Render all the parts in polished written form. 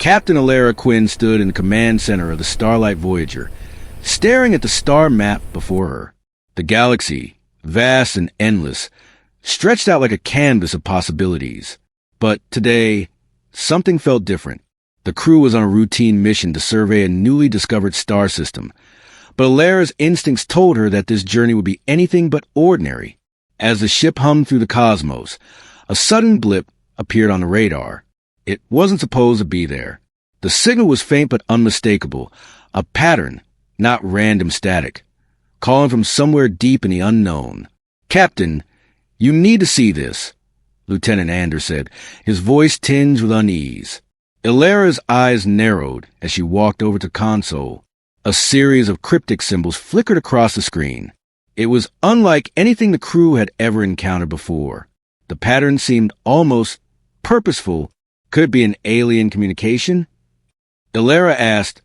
Captain Alara Quinn stood in the command center of the Starlight Voyager, staring at the star map before her. The galaxy, vast and endless, stretched out like a canvas of possibilities. But today, something felt different. The crew was on a routine mission to survey a newly discovered star system, but Alara's instincts told her that this journey would be anything but ordinary. As the ship hummed through the cosmos, a sudden blip appeared on the radar. It wasn't supposed to be there. The signal was faint but unmistakable, a pattern, not random static, calling from somewhere deep in the unknown. "Captain, you need to see this," Lieutenant Anders said, his voice tinged with unease. Alara's eyes narrowed as she walked over to the console. A series of cryptic symbols flickered across the screen. It was unlike anything the crew had ever encountered before. The pattern seemed almost purposeful. Could it be an alien communication? Alara asked,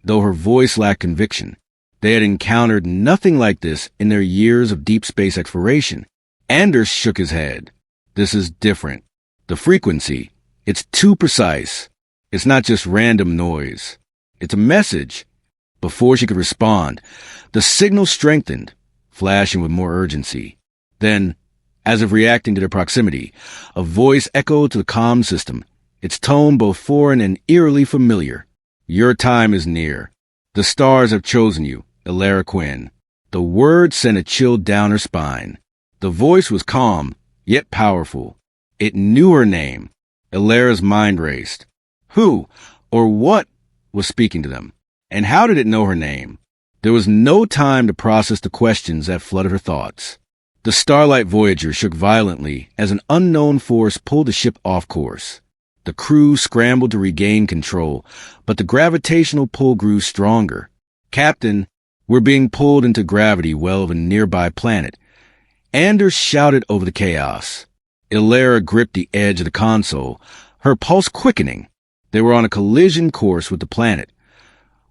though her voice lacked conviction. They had encountered nothing like this in their years of deep space exploration. Anders shook his head. "This is different. The frequency, it's too precise. It's not just random noise. It's a message." Before she could respond, the signal strengthened, flashing with more urgency. Then, as if reacting to their proximity, a voice echoed to the comm system, its tone both foreign and eerily familiar. "Your time is near. The stars have chosen you, Alara Quinn." The word sent a chill down her spine. The voice was calm, yet powerful. It knew her name. Alara's mind raced. Who, or what, was speaking to them? And how did it know her name? There was no time to process the questions that flooded her thoughts. The Starlight Voyager shook violently as an unknown force pulled the ship off course. The crew scrambled to regain control, but the gravitational pull grew stronger. "Captain, we're being pulled into gravity well of a nearby planet." Anders shouted over the chaos. Alara gripped the edge of the console, her pulse quickening. They were on a collision course with the planet,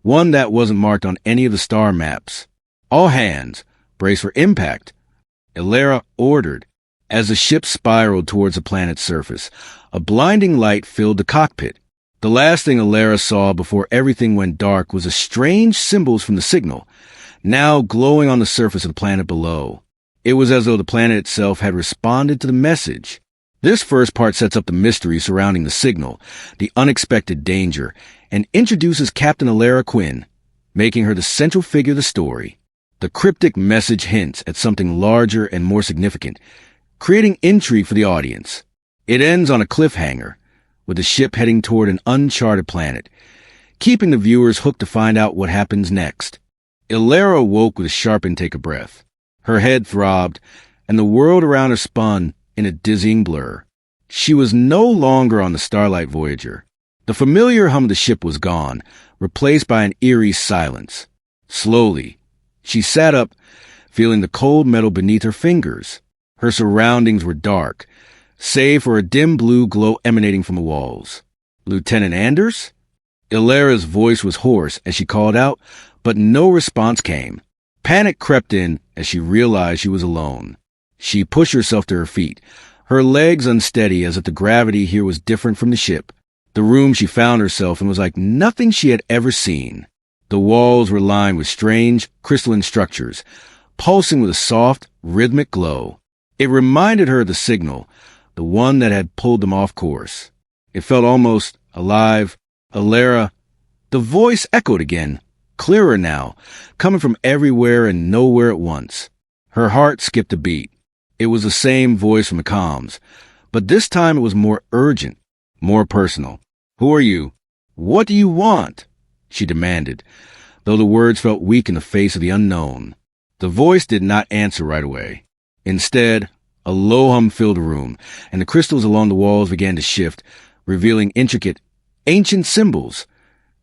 one that wasn't marked on any of the star maps. "All hands, brace for impact," Alara ordered. As the ship spiraled towards the planet's surface, a blinding light filled the cockpit. The last thing Alara saw before everything went dark was the strange symbols from the signal, now glowing on the surface of the planet below. It was as though the planet itself had responded to the message. This first part sets up the mystery surrounding the signal, the unexpected danger, and introduces Captain Alara Quinn, making her the central figure of the story. The cryptic message hints at something larger and more significant, creating intrigue for the audience. It ends on a cliffhanger, with the ship heading toward an uncharted planet, keeping the viewers hooked to find out what happens next. Alara awoke with a sharp intake of breath. Her head throbbed, and the world around her spun in a dizzying blur. She was no longer on the Starlight Voyager. The familiar hum of the ship was gone, replaced by an eerie silence. Slowly, she sat up, feeling the cold metal beneath her fingers. Her surroundings were dark, save for a dim blue glow emanating from the walls. "Lieutenant Anders?" Alara's voice was hoarse as she called out, but no response came. Panic crept in as she realized she was alone. She pushed herself to her feet, her legs unsteady as if the gravity here was different from the ship. The room she found herself in was like nothing she had ever seen. The walls were lined with strange, crystalline structures, pulsing with a soft, rhythmic glow. It reminded her of the signal, the one that had pulled them off course. It felt almost alive. "Alara." The voice echoed again, clearer now, coming from everywhere and nowhere at once. Her heart skipped a beat. It was the same voice from the comms, but this time it was more urgent, more personal. "Who are you? What do you want?" she demanded, though the words felt weak in the face of the unknown. The voice did not answer right away. Instead, a low hum filled the room, and the crystals along the walls began to shift, revealing intricate, ancient symbols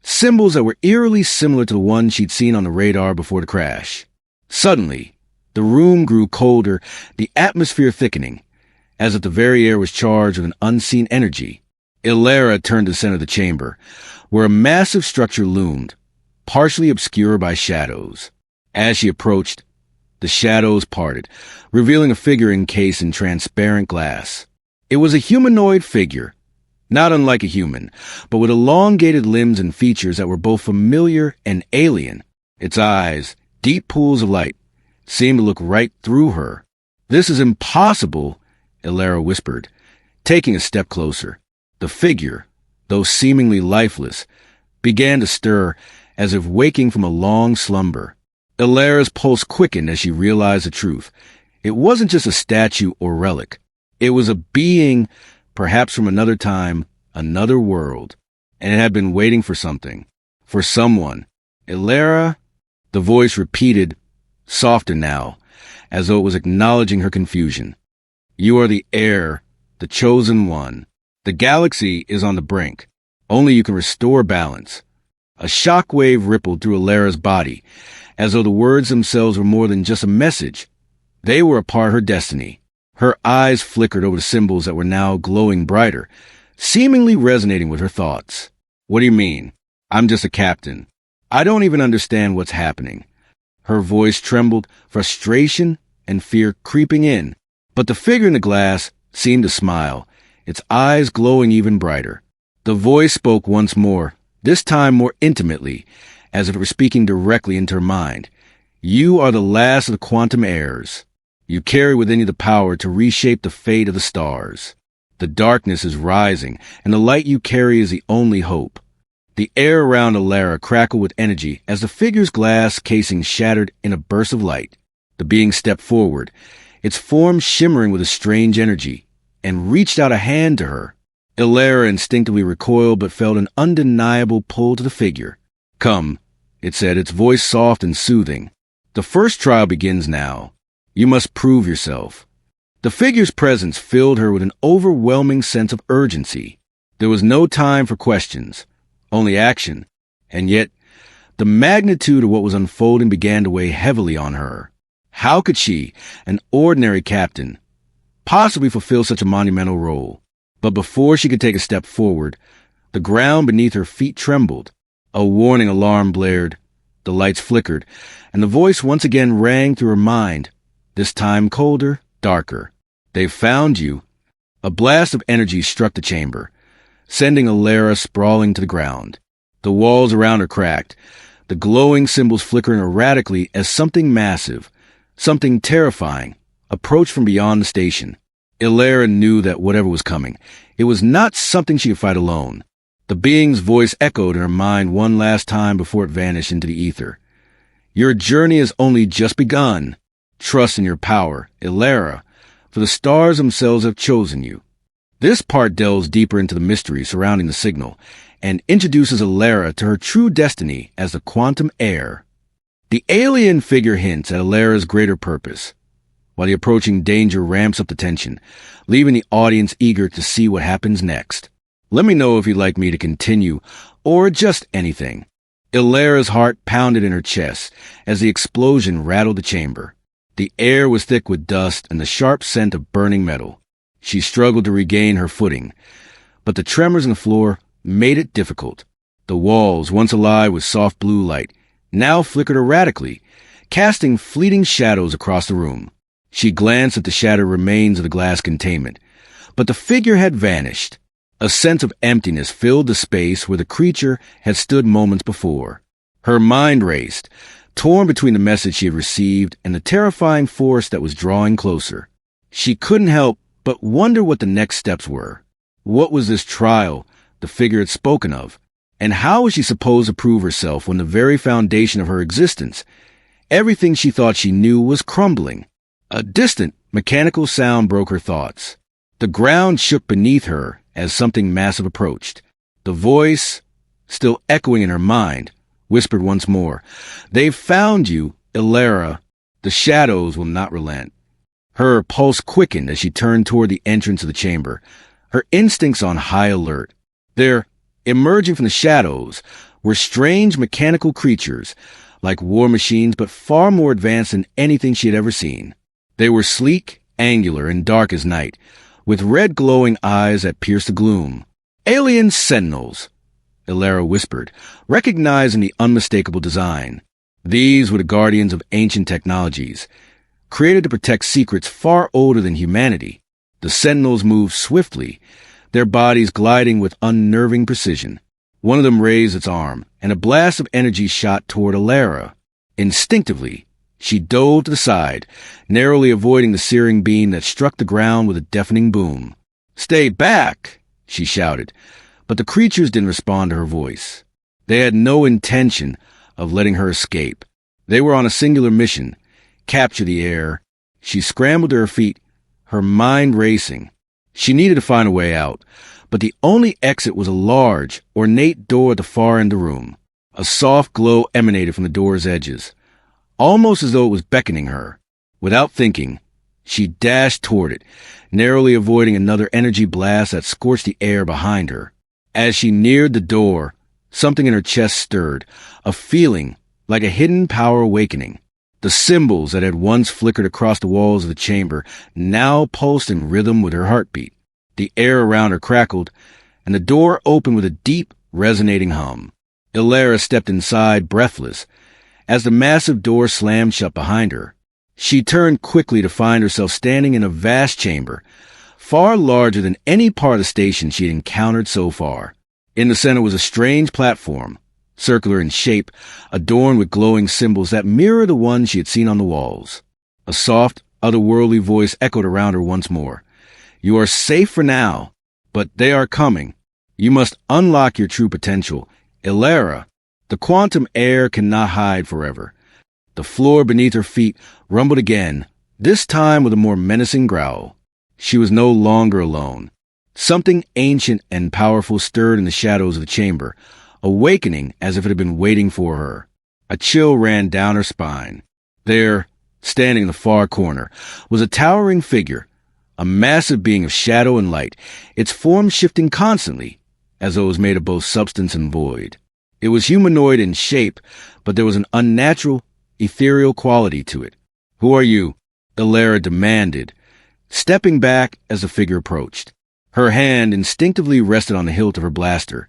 that were eerily similar to the ones she'd seen on the radar before the crash. Suddenly, the room grew colder, the atmosphere thickening, as if the very air was charged with an unseen energy. Alara turned to the center of the chamber, where a massive structure loomed, partially obscured by shadows. As she approached, the shadows parted, revealing a figure encased in transparent glass. It was a humanoid figure, not unlike a human, but with elongated limbs and features that were both familiar and alien. Its eyes, deep pools of light, seemed to look right through her. "This is impossible," Elara whispered, taking a step closer. The figure, though seemingly lifeless, began to stir as if waking from a long slumber. Elara's pulse quickened as she realized the truth. It wasn't just a statue or relic. It was a being, perhaps from another time, another world, and it had been waiting for something, for someone. "Elara," the voice repeated, softer now, as though it was acknowledging her confusion. "You are the heir, the chosen one. The galaxy is on the brink. Only you can restore balance." A shockwave rippled through Elara's body, as though the words themselves were more than just a message. They were a part of her destiny. Her eyes flickered over the symbols that were now glowing brighter, seemingly resonating with her thoughts. "What do you mean? I'm just a captain. I don't even understand what's happening." Her voice trembled, frustration and fear creeping in. But the figure in the glass seemed to smile, its eyes glowing even brighter. The voice spoke once more, this time more intimately, as if it were speaking directly into her mind. "You are the last of the quantum heirs. You carry within you the power to reshape the fate of the stars. The darkness is rising, and the light you carry is the only hope." The air around Elara crackled with energy as the figure's glass casing shattered in a burst of light. The being stepped forward, its form shimmering with a strange energy, and reached out a hand to her. Elara instinctively recoiled but felt an undeniable pull to the figure. "Come," it said, its voice soft and soothing. "The first trial begins now. You must prove yourself." The figure's presence filled her with an overwhelming sense of urgency. There was no time for questions, only action, and yet the magnitude of what was unfolding began to weigh heavily on her. How could she, an ordinary captain, possibly fulfill such a monumental role? But before she could take a step forward, the ground beneath her feet trembled. A warning alarm blared, the lights flickered, and the voice once again rang through her mind, this time colder, darker. "They've found you." A blast of energy struck the chamber, sending Elara sprawling to the ground. The walls around her cracked, the glowing symbols flickering erratically as something massive, something terrifying, approached from beyond the station. Elara knew that whatever was coming, it was not something she could fight alone. The being's voice echoed in her mind one last time before it vanished into the ether. "Your journey has only just begun. Trust in your power, Elara, for the stars themselves have chosen you." This part delves deeper into the mystery surrounding the signal and introduces Elara to her true destiny as the quantum heir. The alien figure hints at Elara's greater purpose, while the approaching danger ramps up the tension, leaving the audience eager to see what happens next. Let me know if you'd like me to continue, or just anything. Elara's heart pounded in her chest as the explosion rattled the chamber. The air was thick with dust and the sharp scent of burning metal. She struggled to regain her footing, but the tremors in the floor made it difficult. The walls, once alive with soft blue light, now flickered erratically, casting fleeting shadows across the room. She glanced at the shattered remains of the glass containment, but the figure had vanished. A sense of emptiness filled the space where the creature had stood moments before. Her mind raced, torn between the message she had received and the terrifying force that was drawing closer. She couldn't help but wonder what the next steps were. What was this trial the figure had spoken of? And how was she supposed to prove herself when the very foundation of her existence, everything she thought she knew, was crumbling? A distant, mechanical sound broke her thoughts. The ground shook beneath her as something massive approached. The voice, still echoing in her mind, whispered once more, "They've found you, Elara. The shadows will not relent." Her pulse quickened as she turned toward the entrance of the chamber, her instincts on high alert. There, emerging from the shadows, were strange mechanical creatures, like war machines but far more advanced than anything she had ever seen. They were sleek, angular, and dark as night, with red glowing eyes that pierced the gloom. "Alien sentinels," Elara whispered, recognizing the unmistakable design. These were the guardians of ancient technologies, created to protect secrets far older than humanity. The sentinels moved swiftly, their bodies gliding with unnerving precision. One of them raised its arm, and a blast of energy shot toward Alara. Instinctively, she dove to the side, narrowly avoiding the searing beam that struck the ground with a deafening boom. "Stay back!" she shouted, but the creatures didn't respond to her voice. They had no intention of letting her escape. They were on a singular mission: capture the air. She scrambled to her feet, her mind racing. She needed to find a way out, but the only exit was a large, ornate door at the far end of the room. A soft glow emanated from the door's edges, almost as though it was beckoning her. Without thinking, she dashed toward it, narrowly avoiding another energy blast that scorched the air behind her. As she neared the door, something in her chest stirred, a feeling like a hidden power awakening. The symbols that had once flickered across the walls of the chamber now pulsed in rhythm with her heartbeat. The air around her crackled, and the door opened with a deep, resonating hum. Alara stepped inside, breathless, as the massive door slammed shut behind her. She turned quickly to find herself standing in a vast chamber, far larger than any part of the station she had encountered so far. In the center was a strange platform, circular in shape, adorned with glowing symbols that mirrored the ones she had seen on the walls. A soft, otherworldly voice echoed around her once more. "You are safe for now, but they are coming. You must unlock your true potential. Alara, the quantum air cannot hide forever." The floor beneath her feet rumbled again, this time with a more menacing growl. She was no longer alone. Something ancient and powerful stirred in the shadows of the chamber, awakening as if it had been waiting for her. A chill ran down her spine. There, standing in the far corner, was a towering figure, a massive being of shadow and light, its form shifting constantly, as though it was made of both substance and void. It was humanoid in shape, but there was an unnatural, ethereal quality to it. "Who are you?" Alara demanded, stepping back as the figure approached. Her hand instinctively rested on the hilt of her blaster,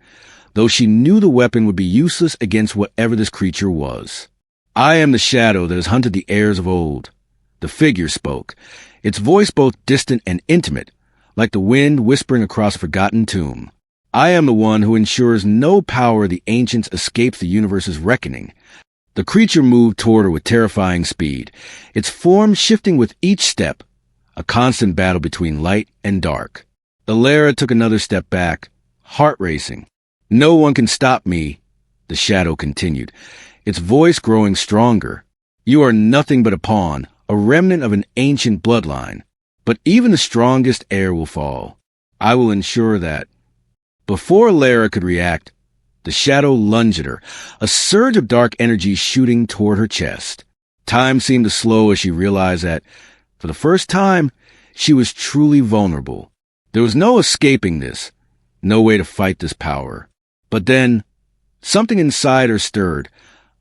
though she knew the weapon would be useless against whatever this creature was. "I am the shadow that has hunted the airs of old." The figure spoke, its voice both distant and intimate, like the wind whispering across a forgotten tomb. "I am the one who ensures no power of the ancients escapes the universe's reckoning." The creature moved toward her with terrifying speed, its form shifting with each step, a constant battle between light and dark. Alara took another step back, heart racing. "No one can stop me," the shadow continued, its voice growing stronger. "You are nothing but a pawn, a remnant of an ancient bloodline. But even the strongest heir will fall. I will ensure that." Before Alara could react, the shadow lunged at her, a surge of dark energy shooting toward her chest. Time seemed to slow as she realized that, for the first time, she was truly vulnerable. There was no escaping this, no way to fight this power. But then, something inside her stirred,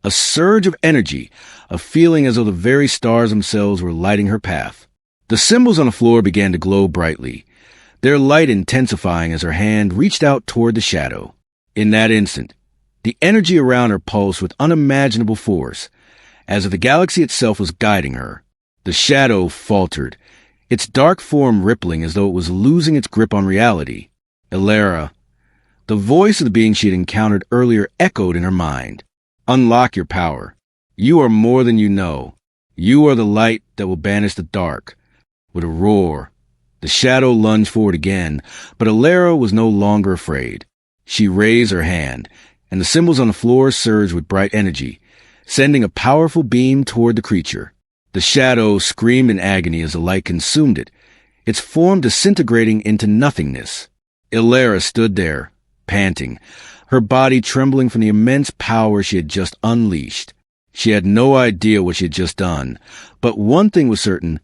a surge of energy, a feeling as though the very stars themselves were lighting her path. The symbols on the floor began to glow brightly, their light intensifying as her hand reached out toward the shadow. In that instant, the energy around her pulsed with unimaginable force, as if the galaxy itself was guiding her. The shadow faltered, its dark form rippling as though it was losing its grip on reality. Alara, the voice of the being she had encountered earlier, echoed in her mind. "Unlock your power. You are more than you know. You are the light that will banish the dark." With a roar, the shadow lunged forward again, but Alara was no longer afraid. She raised her hand, and the symbols on the floor surged with bright energy, sending a powerful beam toward the creature. The shadow screamed in agony as the light consumed it, its form disintegrating into nothingness. Alara stood there, panting, her body trembling from the immense power she had just unleashed. She had no idea what she had just done, but one thing was certain: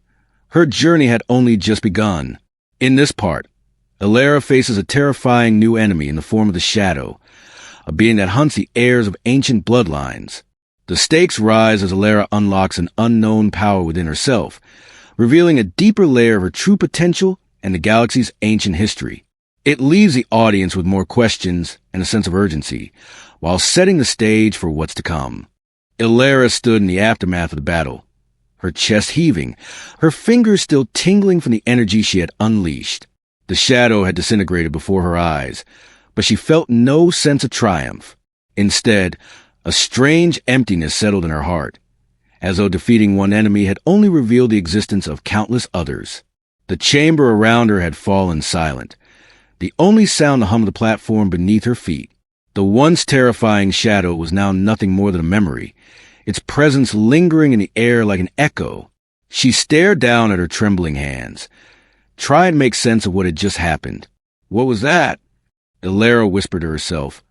her journey had only just begun. In this part, Alara faces a terrifying new enemy in the form of the Shadow, a being that hunts the heirs of ancient bloodlines. The stakes rise as Alara unlocks an unknown power within herself, revealing a deeper layer of her true potential and the galaxy's ancient history. It leaves the audience with more questions and a sense of urgency, while setting the stage for what's to come. Alara stood in the aftermath of the battle, her chest heaving, her fingers still tingling from the energy she had unleashed. The shadow had disintegrated before her eyes, but she felt no sense of triumph. Instead, a strange emptiness settled in her heart, as though defeating one enemy had only revealed the existence of countless others. The chamber around her had fallen silent, the only sound the hum of the platform beneath her feet. The once terrifying shadow was now nothing more than a memory, its presence lingering in the air like an echo. She stared down at her trembling hands, trying to make sense of what had just happened. What was that? Elara whispered to herself,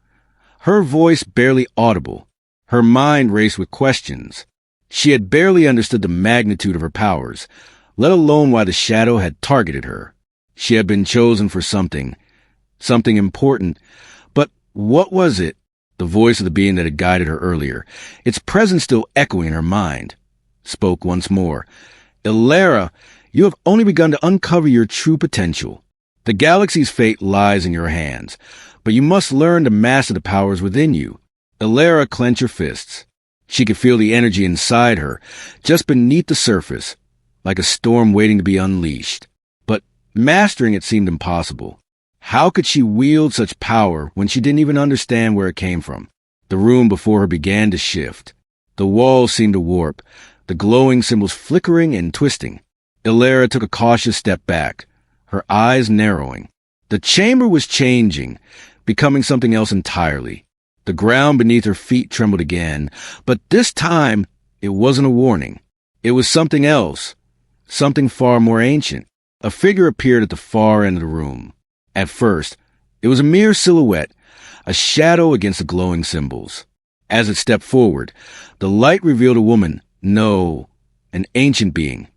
her voice barely audible. Her mind raced with questions. She had barely understood the magnitude of her powers, let alone why the shadow had targeted her. She had been chosen for something important, but what was it? The voice of the being that had guided her earlier, its presence still echoing in her mind, spoke once more. Elara, you have only begun to uncover your true potential. The galaxy's fate lies in your hands, but you must learn to master the powers within you. Elara clenched her fists. She could feel the energy inside her, just beneath the surface, like a storm waiting to be unleashed. But mastering it seemed impossible. How could she wield such power when she didn't even understand where it came from? The room before her began to shift. The walls seemed to warp, the glowing symbols flickering and twisting. Elara took a cautious step back, her eyes narrowing. The chamber was changing, becoming something else entirely. The ground beneath her feet trembled again, but this time it wasn't a warning. It was something else, something far more ancient. A figure appeared at the far end of the room. At first, it was a mere silhouette, a shadow against the glowing symbols. As it stepped forward, the light revealed a woman, no, an ancient being,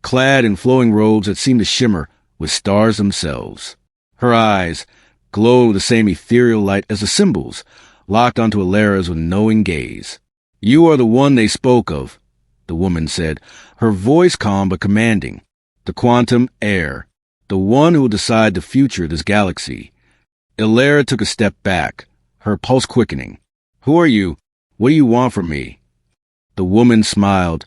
clad in flowing robes that seemed to shimmer with stars themselves. Her eyes glowed with the same ethereal light as the symbols, locked onto Elara's with knowing gaze. You are the one they spoke of, the woman said, her voice calm but commanding. The quantum heir, the one who will decide the future of this galaxy. Elara took a step back, her pulse quickening. Who are you? What do you want from me? The woman smiled,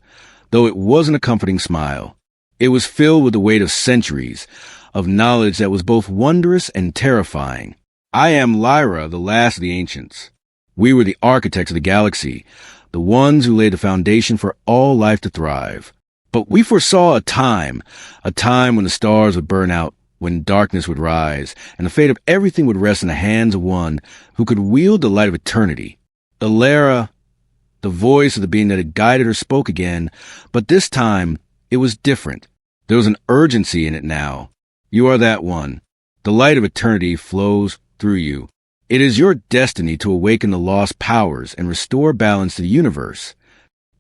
though it wasn't a comforting smile. It was filled with the weight of centuries, of knowledge that was both wondrous and terrifying. I am Lyra, the last of the ancients. We were the architects of the galaxy, the ones who laid the foundation for all life to thrive. But we foresaw a time when the stars would burn out, when darkness would rise, and the fate of everything would rest in the hands of one who could wield the light of eternity. Elara, the voice of the being that had guided her, spoke again, but this time it was different. There was an urgency in it now. You are that one. The light of eternity flows through you. It is your destiny to awaken the lost powers and restore balance to the universe.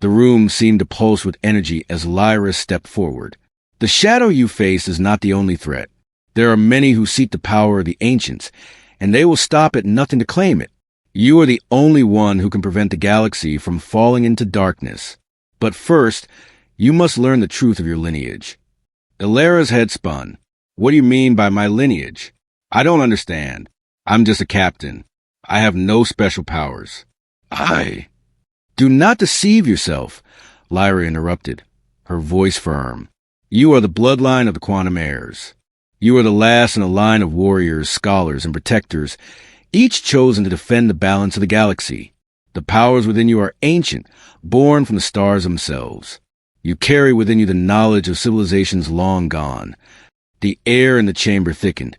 The room seemed to pulse with energy as Lyra stepped forward. The shadow you face is not the only threat. There are many who seek the power of the ancients, and they will stop at nothing to claim it. You are the only one who can prevent the galaxy from falling into darkness. But first, you must learn the truth of your lineage. Elara's head spun. What do you mean by my lineage? I don't understand. I'm just a captain. I have no special powers. Do not deceive yourself, Lyra interrupted, her voice firm. You are the bloodline of the quantum heirs. You are the last in a line of warriors, scholars, and protectors, each chosen to defend the balance of the galaxy. The powers within you are ancient, born from the stars themselves. You carry within you the knowledge of civilizations long gone. The air in the chamber thickened,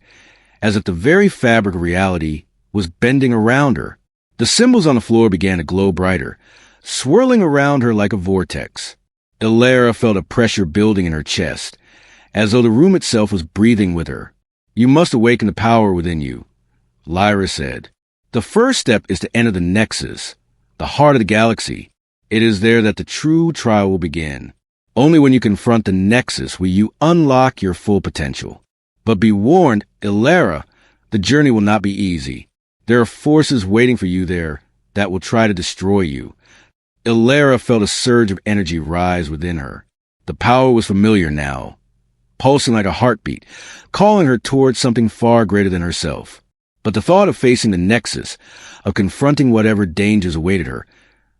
as if the very fabric of reality was bending around her. The symbols on the floor began to glow brighter, swirling around her like a vortex. Elara felt a pressure building in her chest, as though the room itself was breathing with her. You must awaken the power within you, Lyra said. The first step is to enter the Nexus, the heart of the galaxy. It is there that the true trial will begin. Only when you confront the Nexus will you unlock your full potential. But be warned, Elara, the journey will not be easy. There are forces waiting for you there that will try to destroy you. Elara felt a surge of energy rise within her. The power was familiar now, pulsing like a heartbeat, calling her towards something far greater than herself. But the thought of facing the Nexus, of confronting whatever dangers awaited her,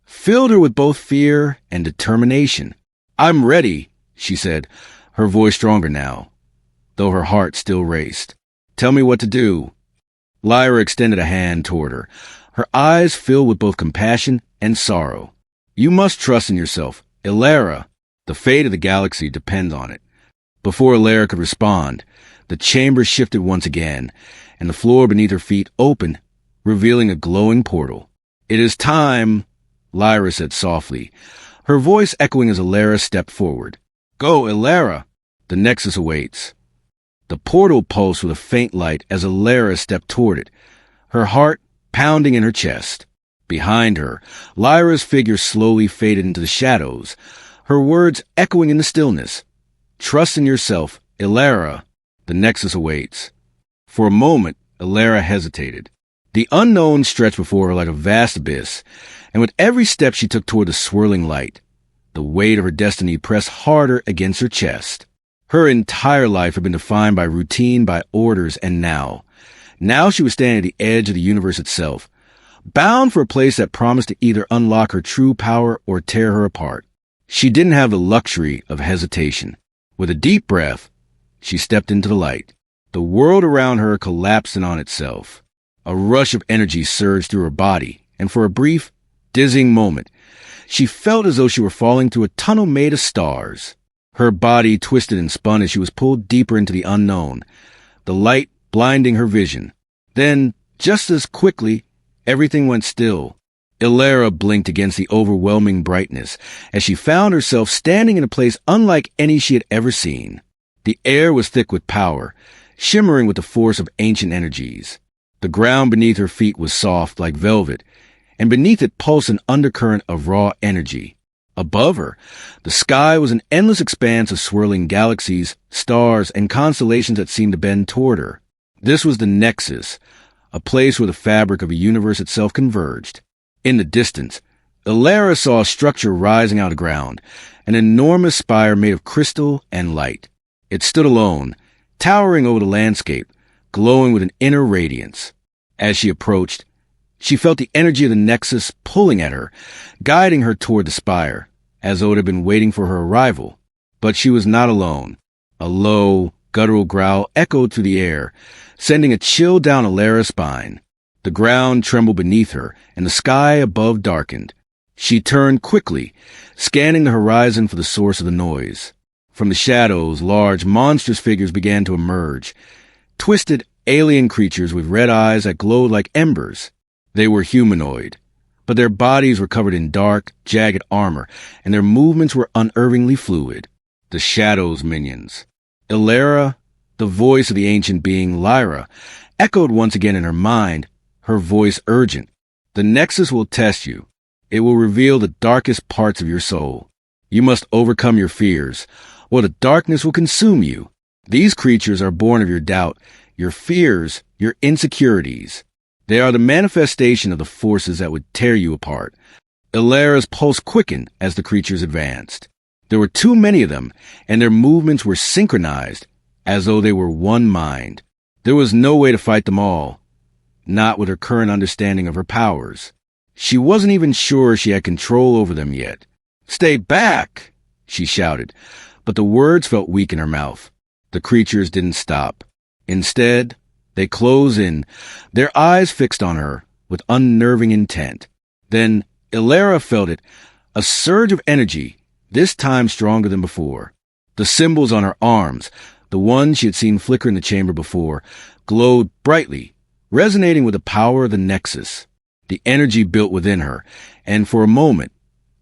filled her with both fear and determination. I'm ready, she said, her voice stronger now, though her heart still raced. Tell me what to do. Lyra extended a hand toward her, her eyes filled with both compassion and sorrow. You must trust in yourself, Ilara. The fate of the galaxy depends on it. Before Ilara could respond, the chamber shifted once again, and the floor beneath her feet opened, revealing a glowing portal. It is time, Lyra said softly, her voice echoing as Ilara stepped forward. Go, Ilara. The Nexus awaits. The portal pulsed with a faint light as Ilara stepped toward it, her heart pounding in her chest. Behind her, Lyra's figure slowly faded into the shadows, her words echoing in the stillness. Trust in yourself, Ilara. The Nexus awaits. For a moment, Ilara hesitated. The unknown stretched before her like a vast abyss, and with every step she took toward the swirling light, the weight of her destiny pressed harder against her chest. Her entire life had been defined by routine, by orders, and now she was standing at the edge of the universe itself, bound for a place that promised to either unlock her true power or tear her apart. She didn't have the luxury of hesitation. With a deep breath, she stepped into the light. The world around her collapsed in on itself. A rush of energy surged through her body, and for a brief, dizzying moment, she felt as though she were falling through a tunnel made of stars. Her body twisted and spun as she was pulled deeper into the unknown, the light blinding her vision. Then, just as quickly, everything went still. Ilara blinked against the overwhelming brightness as she found herself standing in a place unlike any she had ever seen. The air was thick with power, shimmering with the force of ancient energies. The ground beneath her feet was soft like velvet, and beneath it pulsed an undercurrent of raw energy. Above her, the sky was an endless expanse of swirling galaxies, stars, and constellations that seemed to bend toward her. This was the Nexus, a place where the fabric of a universe itself converged. In the distance, Ilara saw a structure rising out of the ground, an enormous spire made of crystal and light. It stood alone, towering over the landscape, glowing with an inner radiance. As she approached, she felt the energy of the Nexus pulling at her, guiding her toward the spire, as though it had been waiting for her arrival. But she was not alone. A low, guttural growl echoed through the air, sending a chill down Ilara's spine. The ground trembled beneath her, and the sky above darkened. She turned quickly, scanning the horizon for the source of the noise. From the shadows, large, monstrous figures began to emerge, twisted alien creatures with red eyes that glowed like embers. They were humanoid, but their bodies were covered in dark, jagged armor, and their movements were unerringly fluid. The Shadows minions. Ilara, the voice of the ancient being Lyra, echoed once again in her mind, her voice urgent. The Nexus will test you. It will reveal the darkest parts of your soul. You must overcome your fears, or the darkness will consume you. These creatures are born of your doubt, your fears, your insecurities. They are the manifestation of the forces that would tear you apart. Ilara's pulse quickened as the creatures advanced. There were too many of them, and their movements were synchronized, as though they were one mind. There was no way to fight them all, not with her current understanding of her powers. She wasn't even sure she had control over them yet. "Stay back!" she shouted, but the words felt weak in her mouth. The creatures didn't stop. Instead, they closed in, their eyes fixed on her with unnerving intent. Then Ilara felt it, a surge of energy, this time stronger than before. The symbols on her arms, the ones she had seen flicker in the chamber before, glowed brightly, resonating with the power of the Nexus. The energy built within her, and for a moment,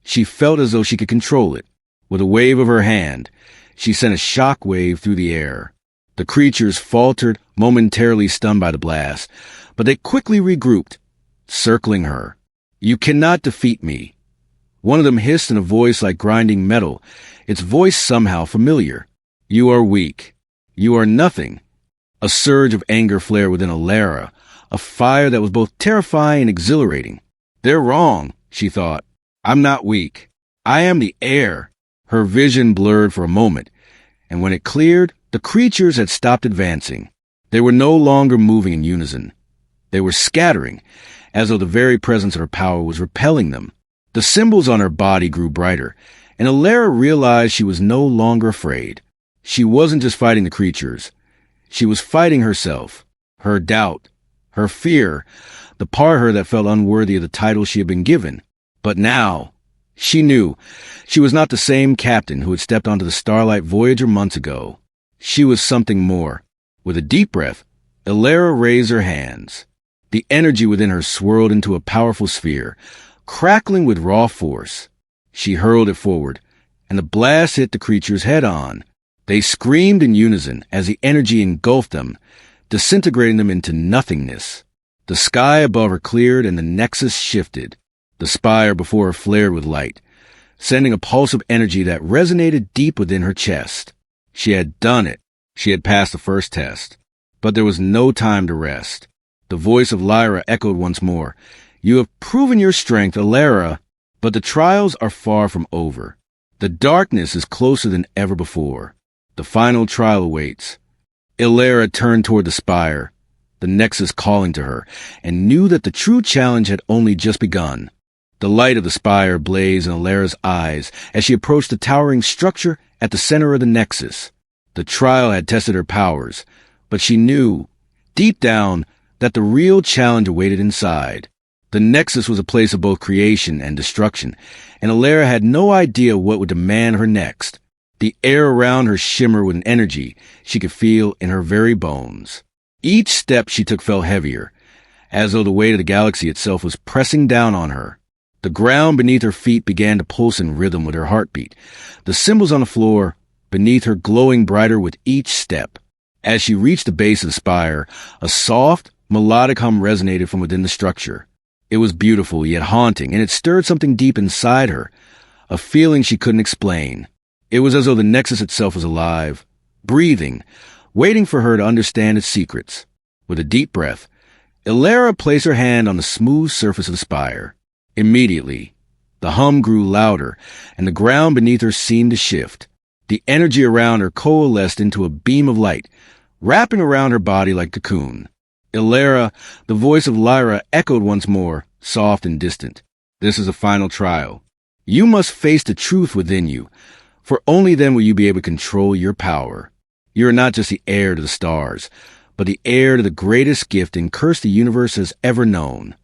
she felt as though she could control it. With a wave of her hand, she sent a shock wave through the air. The creatures faltered, momentarily stunned by the blast, but they quickly regrouped, circling her. "You cannot defeat me." One of them hissed in a voice like grinding metal, its voice somehow familiar. "You are weak. You are nothing." A surge of anger flared within Ilara, a fire that was both terrifying and exhilarating. "They're wrong," she thought. "I'm not weak. I am the heir." Her vision blurred for a moment, and when it cleared, the creatures had stopped advancing. They were no longer moving in unison. They were scattering, as though the very presence of her power was repelling them. The symbols on her body grew brighter, and Ilara realized she was no longer afraid. She wasn't just fighting the creatures. She was fighting herself, her doubt, her fear, the part of her that felt unworthy of the title she had been given. But now, she knew she was not the same captain who had stepped onto the Starlight Voyager months ago. She was something more. With a deep breath, Elara raised her hands. The energy within her swirled into a powerful sphere, crackling with raw force. She hurled it forward, and the blast hit the creatures head-on. They screamed in unison as the energy engulfed them, disintegrating them into nothingness. The sky above her cleared and the nexus shifted. The spire before her flared with light, sending a pulse of energy that resonated deep within her chest. She had done it. She had passed the first test. But there was no time to rest. The voice of Lyra echoed once more. You have proven your strength, Elara, but the trials are far from over. The darkness is closer than ever before. The final trial awaits. Elara turned toward the spire, the nexus calling to her, and knew that the true challenge had only just begun. The light of the spire blazed in Alara's eyes as she approached the towering structure at the center of the nexus. The trial had tested her powers, but she knew, deep down, that the real challenge awaited inside. The nexus was a place of both creation and destruction, and Elara had no idea what would demand her next. The air around her shimmered with an energy she could feel in her very bones. Each step she took felt heavier, as though the weight of the galaxy itself was pressing down on her. The ground beneath her feet began to pulse in rhythm with her heartbeat, the symbols on the floor beneath her glowing brighter with each step. As she reached the base of the spire, a soft, melodic hum resonated from within the structure. It was beautiful yet haunting, and it stirred something deep inside her, a feeling she couldn't explain. It was as though the nexus itself was alive, breathing, waiting for her to understand its secrets. With a deep breath, Elara placed her hand on the smooth surface of the spire. Immediately, the hum grew louder, and the ground beneath her seemed to shift. The energy around her coalesced into a beam of light, wrapping around her body like a cocoon. Elara, the voice of Lyra, echoed once more, soft and distant. This is a final trial. You must face the truth within you, for only then will you be able to control your power. You are not just the heir to the stars, but the heir to the greatest gift and curse the universe has ever known.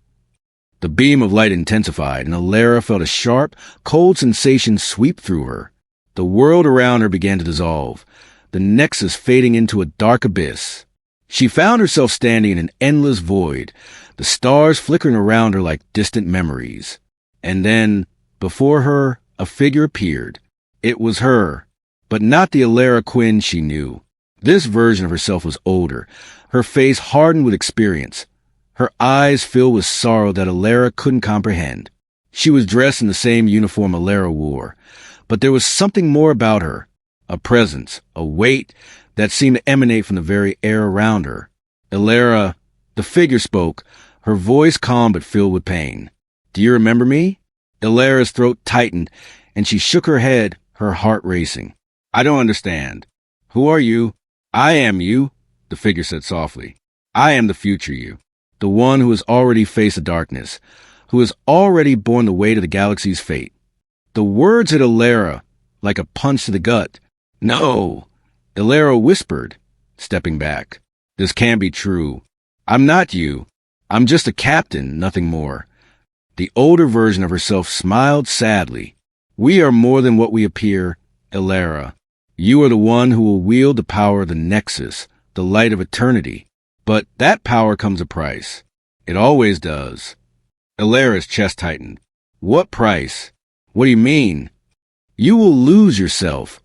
The beam of light intensified, and Elara felt a sharp, cold sensation sweep through her. The world around her began to dissolve, the nexus fading into a dark abyss. She found herself standing in an endless void, the stars flickering around her like distant memories. And then, before her, a figure appeared. It was her, but not the Elara Quinn she knew. This version of herself was older, her face hardened with experience, her eyes filled with sorrow that Elara couldn't comprehend. She was dressed in the same uniform Elara wore, but there was something more about her, a presence, a weight that seemed to emanate from the very air around her. Elara, the figure spoke, her voice calm but filled with pain. Do you remember me? Elara's throat tightened, and she shook her head, her heart racing. I don't understand. Who are you? I am you, the figure said softly. I am the future you, the one who has already faced the darkness, who has already borne the weight of the galaxy's fate. The words hit Elara like a punch to the gut. No, Elara whispered, stepping back. This can't be true. I'm not you. I'm just a captain, nothing more. The older version of herself smiled sadly. We are more than what we appear, Elara. You are the one who will wield the power of the Nexus, the light of eternity. But that power comes a price. It always does. Elara's chest tightened. What price? What do you mean? You will lose yourself,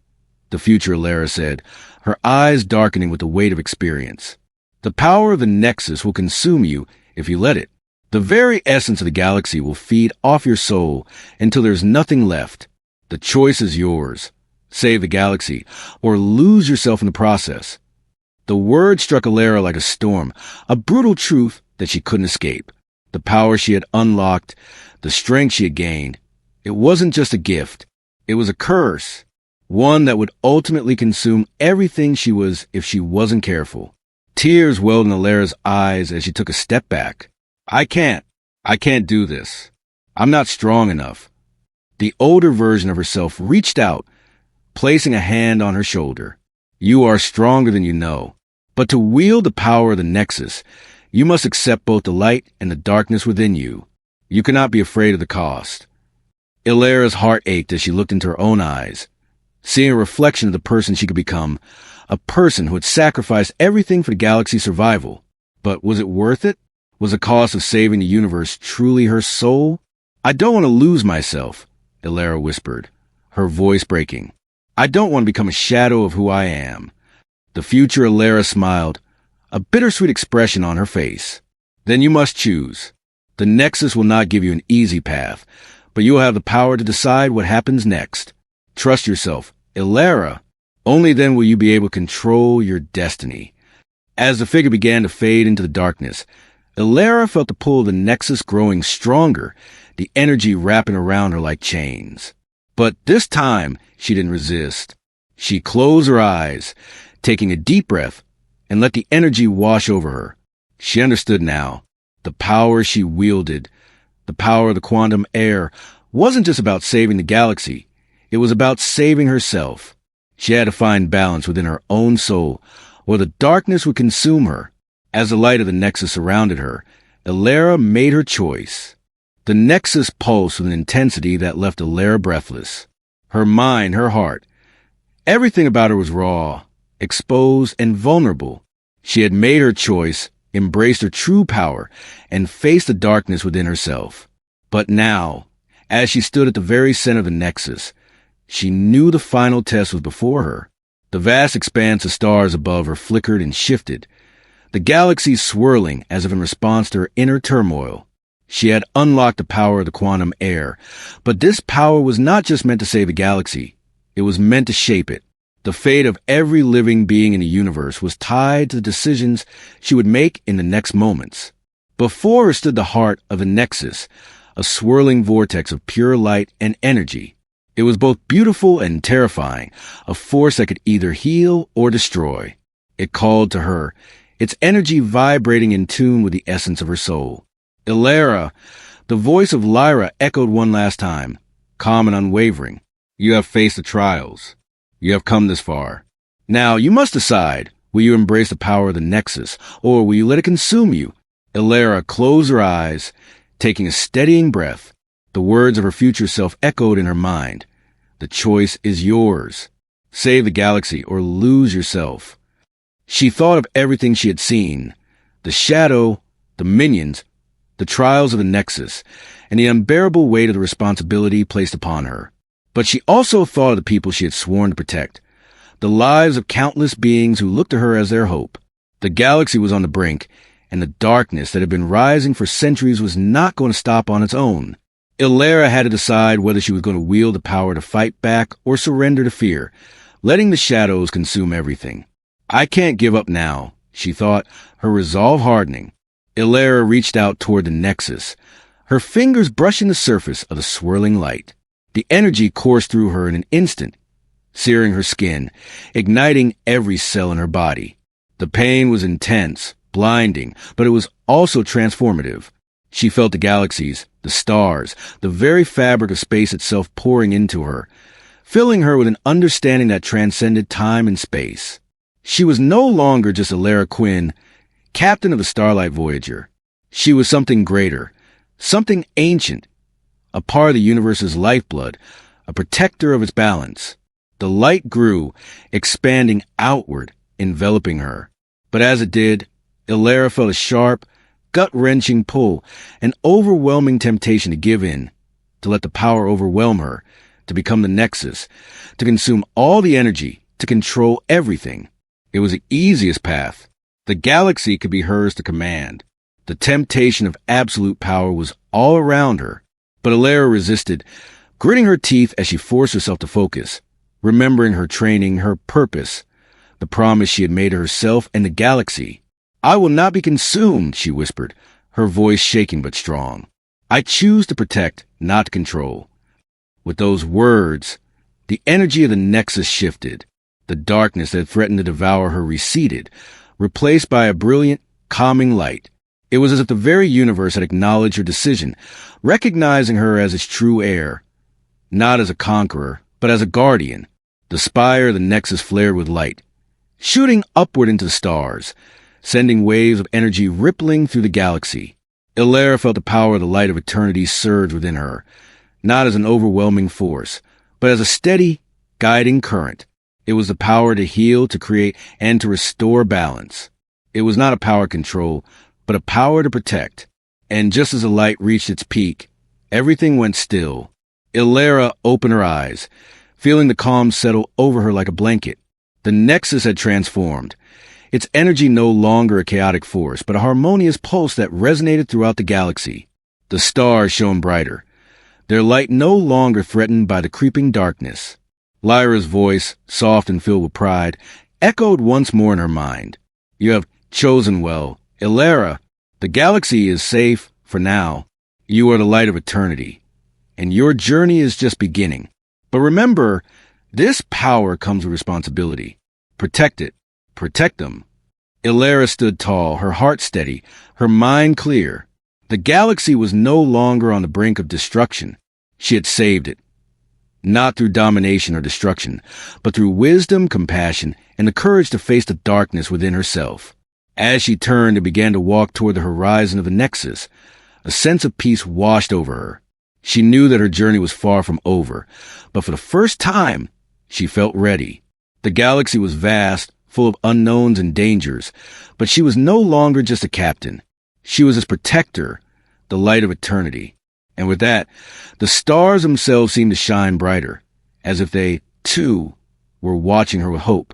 the future Elara said, her eyes darkening with the weight of experience. The power of the Nexus will consume you if you let it. The very essence of the galaxy will feed off your soul until there's nothing left. The choice is yours. Save the galaxy, or lose yourself in the process. The word struck Elara like a storm, a brutal truth that she couldn't escape. The power she had unlocked, the strength she had gained, it wasn't just a gift. It was a curse, one that would ultimately consume everything she was if she wasn't careful. Tears welled in Elara's eyes as she took a step back. I can't do this. I'm not strong enough. The older version of herself reached out, placing a hand on her shoulder. You are stronger than you know. But to wield the power of the Nexus, you must accept both the light and the darkness within you. You cannot be afraid of the cost. Illyra's heart ached as she looked into her own eyes, seeing a reflection of the person she could become, a person who had sacrificed everything for the galaxy's survival. But was it worth it? Was the cost of saving the universe truly her soul? I don't want to lose myself, Illyra whispered, her voice breaking. I don't want to become a shadow of who I am. The future Illyra smiled, a bittersweet expression on her face. Then you must choose. The Nexus will not give you an easy path, but you will have the power to decide what happens next. Trust yourself, Illyra. Only then will you be able to control your destiny. As the figure began to fade into the darkness, Illyra felt the pull of the Nexus growing stronger, the energy wrapping around her like chains. But this time, she didn't resist. She closed her eyes, taking a deep breath, and let the energy wash over her. She understood now. The power she wielded, the power of the quantum air, wasn't just about saving the galaxy. It was about saving herself. She had to find balance within her own soul, or the darkness would consume her. As the light of the Nexus surrounded her, Illyra made her choice. The Nexus pulsed with an intensity that left Illyra breathless. Her mind, her heart, everything about her was raw, exposed, and vulnerable. She had made her choice, embraced her true power, and faced the darkness within herself. But now, as she stood at the very center of the Nexus, she knew the final test was before her. The vast expanse of stars above her flickered and shifted, the galaxy swirling as if in response to her inner turmoil. She had unlocked the power of the quantum air, but this power was not just meant to save the galaxy. It was meant to shape it. The fate of every living being in the universe was tied to the decisions she would make in the next moments. Before her stood the heart of the Nexus, a swirling vortex of pure light and energy. It was both beautiful and terrifying, a force that could either heal or destroy. It called to her, its energy vibrating in tune with the essence of her soul. Illyra, the voice of Lyra echoed one last time, calm and unwavering. You have faced the trials. You have come this far. Now you must decide, will you embrace the power of the Nexus, or will you let it consume you? Illyra closed her eyes, taking a steadying breath. The words of her future self echoed in her mind. The choice is yours. Save the galaxy or lose yourself. She thought of everything she had seen, the shadow, the minions, the trials of the Nexus, and the unbearable weight of the responsibility placed upon her. But she also thought of the people she had sworn to protect, the lives of countless beings who looked to her as their hope. The galaxy was on the brink, and the darkness that had been rising for centuries was not going to stop on its own. Illyra had to decide whether she was going to wield the power to fight back or surrender to fear, letting the shadows consume everything. I can't give up now, she thought, her resolve hardening. Illyra reached out toward the Nexus, her fingers brushing the surface of the swirling light. The energy coursed through her in an instant, searing her skin, igniting every cell in her body. The pain was intense, blinding, but it was also transformative. She felt the galaxies, the stars, the very fabric of space itself pouring into her, filling her with an understanding that transcended time and space. She was no longer just Illyra Quinn, captain of the Starlight Voyager. She was something greater, something ancient, a part of the universe's lifeblood, a protector of its balance. The light grew, expanding outward, enveloping her. But as it did, Illyra felt a sharp, gut-wrenching pull, an overwhelming temptation to give in, to let the power overwhelm her, to become the Nexus, to consume all the energy, to control everything. It was the easiest path. The galaxy could be hers to command. The temptation of absolute power was all around her. But Illyra resisted, gritting her teeth as she forced herself to focus, remembering her training, her purpose, the promise she had made to herself and the galaxy. I will not be consumed, she whispered, her voice shaking but strong. I choose to protect, not control. With those words, the energy of the Nexus shifted. The darkness that threatened to devour her receded, replaced by a brilliant, calming light. It was as if the very universe had acknowledged her decision, recognizing her as its true heir, not as a conqueror, but as a guardian. The spire of the Nexus flared with light, shooting upward into the stars, sending waves of energy rippling through the galaxy. Ilara felt the power of the light of eternity surge within her, not as an overwhelming force, but as a steady, guiding current. It was the power to heal, to create, and to restore balance. It was not a power control, but a power to protect. And just as the light reached its peak, everything went still. Ilara opened her eyes, feeling the calm settle over her like a blanket. The Nexus had transformed, its energy no longer a chaotic force, but a harmonious pulse that resonated throughout the galaxy. The stars shone brighter, their light no longer threatened by the creeping darkness. Lyra's voice, soft and filled with pride, echoed once more in her mind. You have chosen well. Ilara, the galaxy is safe for now. You are the light of eternity, and your journey is just beginning. But remember, this power comes with responsibility. Protect it. Protect them. Ilara stood tall, her heart steady, her mind clear. The galaxy was no longer on the brink of destruction. She had saved it. Not through domination or destruction, but through wisdom, compassion, and the courage to face the darkness within herself. As she turned and began to walk toward the horizon of the Nexus, a sense of peace washed over her. She knew that her journey was far from over, but for the first time, she felt ready. The galaxy was vast, full of unknowns and dangers, but she was no longer just a captain. She was its protector, the light of eternity. And with that, the stars themselves seemed to shine brighter, as if they, too, were watching her with hope.